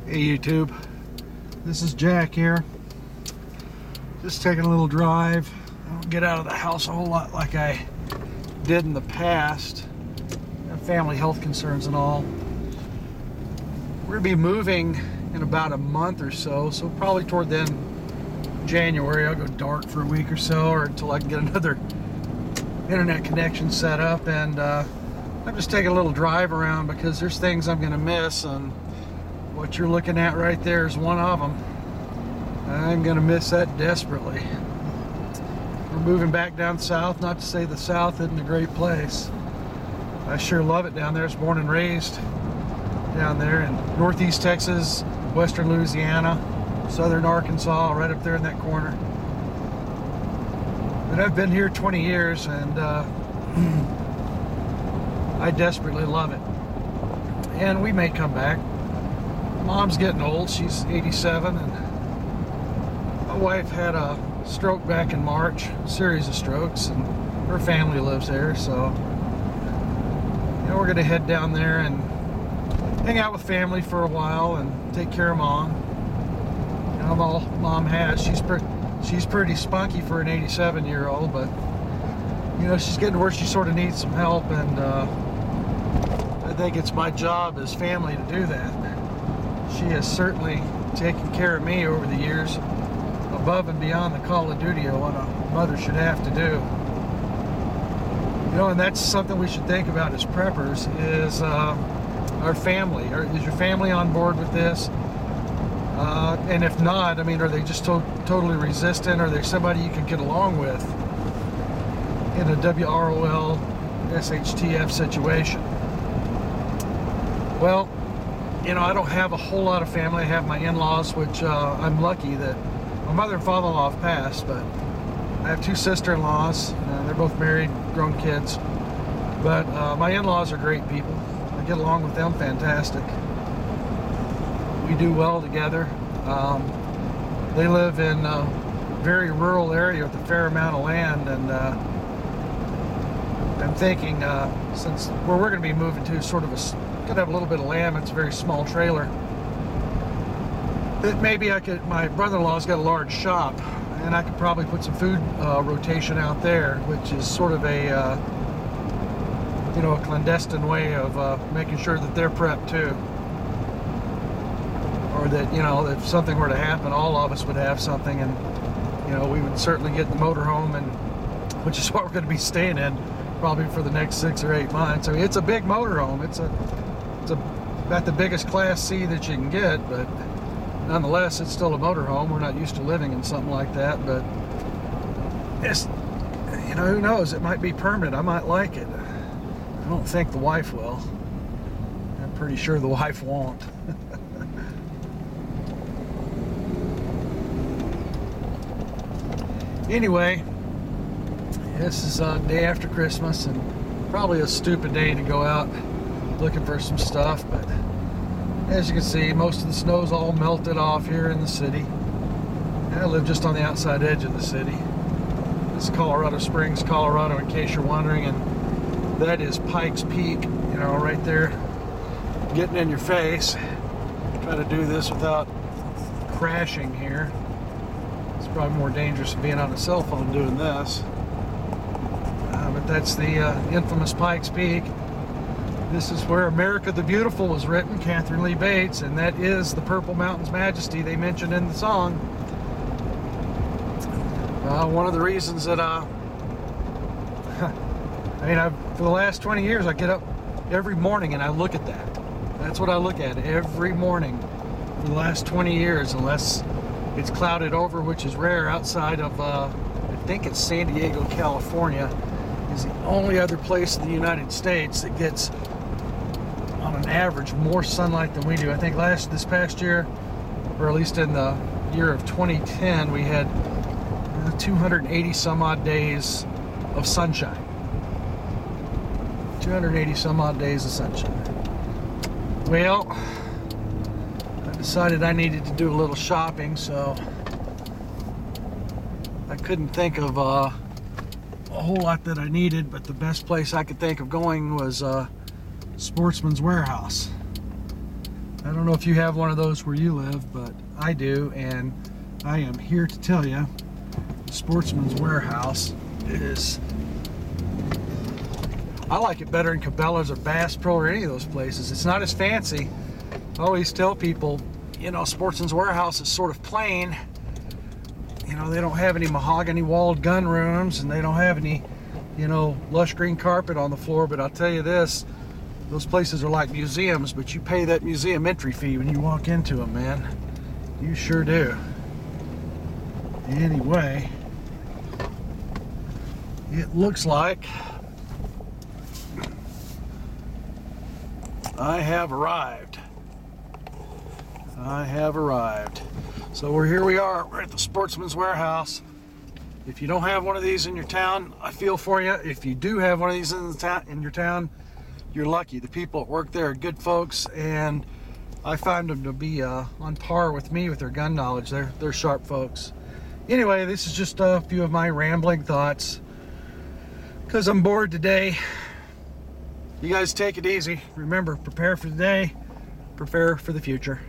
Hey YouTube, this is Jack here. Just taking a little drive. I don't get out of the house a whole lot like I did in the past. Family health concerns and all. We're gonna be moving in about a month or so, so probably toward the end of January I'll go dark for a week or so, or until I can get another internet connection set up. And I'm just taking a little drive around because there's things I'm gonna miss, and what you're looking at right there is one of them. I'm gonna miss that desperately. We're moving back down south. Not to say the south isn't a great place. I sure love it down there. I was born and raised down there in northeast Texas, western Louisiana, southern Arkansas, right up there in that corner. But I've been here 20 years, and I desperately love it. And we may come back. Mom's getting old. She's 87, and my wife had a stroke back in March, a series of strokes, and her family lives there, so you know, we're gonna head down there and hang out with family for a while and take care of Mom. You know, all Mom has. She's pretty spunky for an 87-year-old, but you know, she's getting to where she sort of needs some help, and I think it's my job as family to do that. She has certainly taken care of me over the years, above and beyond the call of duty of what a mother should have to do. You know, and that's something we should think about as preppers, is our family. Is your family on board with this? And if not, I mean, are they just totally resistant? Are they somebody you can get along with in a WROL SHTF situation? Well, you know, I don't have a whole lot of family. I have my in-laws, which I'm lucky that my mother and father-in-law have passed, but I have two sister-in-laws. They're both married, grown kids. But my in-laws are great people. I get along with them fantastic. We do well together. They live in a very rural area with a fair amount of land, and I'm thinking, since where we're going to be moving to, sort of gonna have a little bit of land. It's a very small trailer. That maybe I could. My brother-in-law's got a large shop, and I could probably put some food rotation out there, which is sort of a you know, a clandestine way of making sure that they're prepped too, or that, you know, if something were to happen, all of us would have something, and you know, we would certainly get the motorhome, and which is what we're going to be staying in probably for the next 6 or 8 months. I mean, it's a big motorhome. It's about the biggest Class C that you can get, but nonetheless, it's still a motorhome. We're not used to living in something like that, but it's, you know, who knows? It might be permanent. I might like it. I don't think the wife will. I'm pretty sure the wife won't. Anyway, this is a day after Christmas, and probably a stupid day to go out looking for some stuff, but as you can see, most of the snow's all melted off here in the city. And I live just on the outside edge of the city. This is Colorado Springs, Colorado, in case you're wondering, and that is Pikes Peak, you know, right there, getting in your face. Try to do this without crashing here. It's probably more dangerous than being on a cell phone doing this. But that's the infamous Pikes Peak. This is where America the Beautiful was written, Catherine Lee Bates, and that is the Purple Mountain's majesty they mentioned in the song. One of the reasons that I mean, for the last 20 years, I get up every morning and I look at that. That's what I look at every morning for the last 20 years, unless it's clouded over, which is rare. Outside of, I think it's San Diego, California, is the only other place in the United States that gets, on an average, more sunlight than we do. I think this past year, or at least in the year of 2010, we had 280 some odd days of sunshine. 280 some odd days of sunshine. Well, I decided I needed to do a little shopping, so I couldn't think of a whole lot that I needed, but the best place I could think of going was Sportsman's Warehouse. I don't know if you have one of those where you live, but I do, and I am here to tell you, Sportsman's Warehouse is, I like it better than Cabela's or Bass Pro or any of those places. It's not as fancy. I always tell people, you know, Sportsman's Warehouse is sort of plain. You know, they don't have any mahogany walled gun rooms, and they don't have any, you know, lush green carpet on the floor, but I'll tell you this, those places are like museums, but you pay that museum entry fee when you walk into them, man. You sure do. Anyway, it looks like I have arrived. I have arrived. So here we are. We're at the Sportsman's Warehouse. If you don't have one of these in your town, I feel for you. If you do have one of these in your town, you're lucky. The people that work there are good folks, and I find them to be on par with me with their gun knowledge. They're sharp folks. Anyway, this is just a few of my rambling thoughts because I'm bored today. You guys take it easy. Remember, prepare for today, prepare for the future.